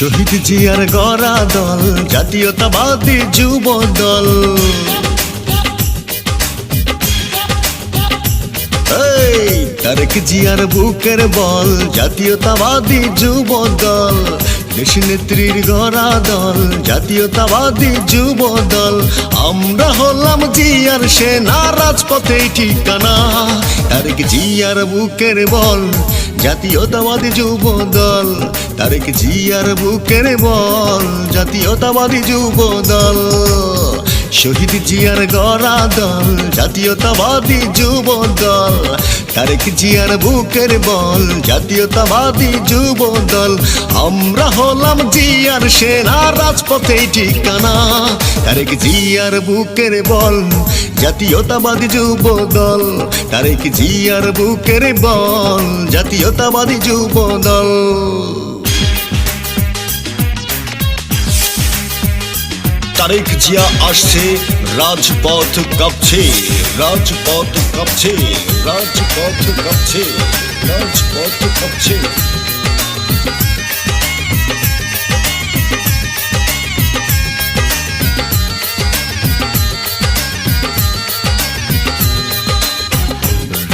শহীদ জিয়ার গড়া দল জাতীয়তাবাদী যুব দল। তারেক জিয়ার বুকের বল জাতীয়তাবাদী যুব দল। দেশ নেত্রীর গড়া দল জাতীয়তাবাদী যুব দল। আমরা হলাম জিয়ার সেনা, রাজপথে ঠিকানা। তারেক জিয়ার বুকের বল জাতীয়তাবাদী যুব দল। তারেক জিয়ার বুকের বল জাতীয়তাবাদী যুব দল। শহীদ জিয়ার গড়া দল জাতীয়তাবাদী যুব দল। তারেক জিয়ার বুকের বল জাতীয়তাবাদী যুব দল। আমরা হলাম জিয়ার সেনা, রাজপথে ঠিকানা। তারেক জিয়ার বুকের বল জাতীয়তাবাদী যুব দল। তারেক জিয়ার বুকের বল জাতীয়তাবাদী যুব দল। তারেক জিয়া আসছে, রাজপথ কাঁপছে, রাজপথ কাঁপছে, রাজপথ কাঁপছে, রাজপথ কাঁপছে।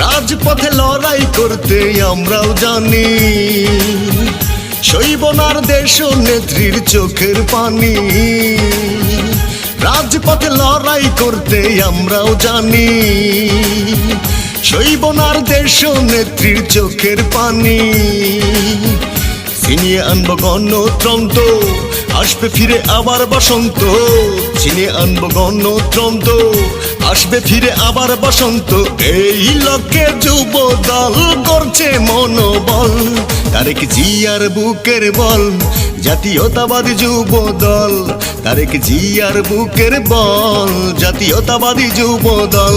রাজপথে লড়াই করতে আমরাও জানি, সইবনার দেশ নেত্রীর চোখের পানি। রাজপথে লড়াই করতে আমরাও জানি, সইবনার দেশ নেত্রীর চোখের পানি। ছিনিয়ে আনবো গণতন্ত্র, আসবে ফিরে আবার বসন্ত। ছিনিয়ে আনবো গণতন্ত্র, আসবে ফিরে আবার বসন্ত। এই লক্ষ্যে যুব দল করছে মনোবল। তারেক জিয়ার বুকের বল জাতীয়তাবাদী যুব দল। তারেক জিয়ার বুকের বল জাতীয়তাবাদী যুব দল।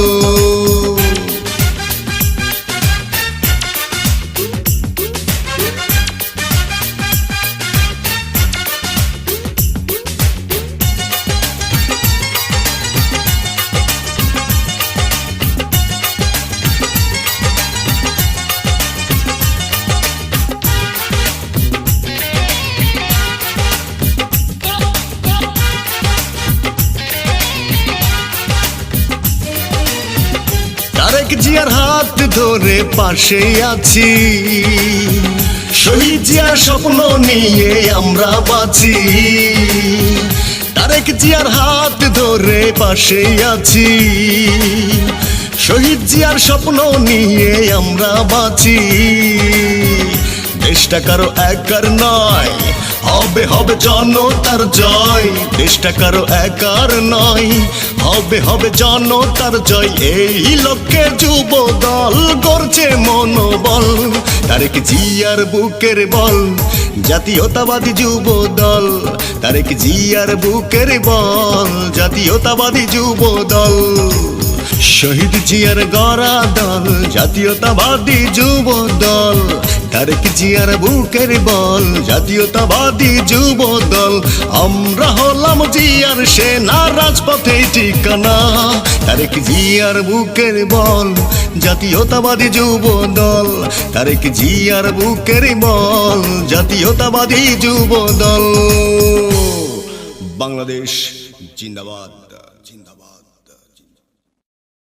তারেক জিয়ার হাত ধরে পাশে আছি, শহীদ জিয়ার স্বপ্ন নিয়ে আমরা বাঁচি। তারেক জিয়ার হাত ধরে পাশে আছি, শহীদ জিয়ার স্বপ্ন নিয়ে আমরা বাঁচি। দেশটা কারো একার নয়, হবে হবে জনতার জয়। দেশটা কারো একার নয়, হবে হবে জনতার জয়। এই লক্ষ্যে যুব দল করছে মনোবল। তারেক জিয়ার বুকের বল জাতীয়তাবাদী যুব দল। তারেক জিয়ার বুকের বল জাতীয়তাবাদী যুব দল। শহীদ জিয়ার গড়া দল জাতীয়তাবাদী যুব দল। তারেক জিয়ার বুকের বল জাতীয়তাবাদী যুব দল। আমরা হলাম জিয়ার সেনা, রাজপথে ঠিকানা। তারেক জিয়ার বুকের বল জাতীয়তাবাদী যুব দল। তারেক জিয়ার বুকের বল জাতীয়তাবাদী যুব দল। বাংলাদেশ জিন্দাবাদ।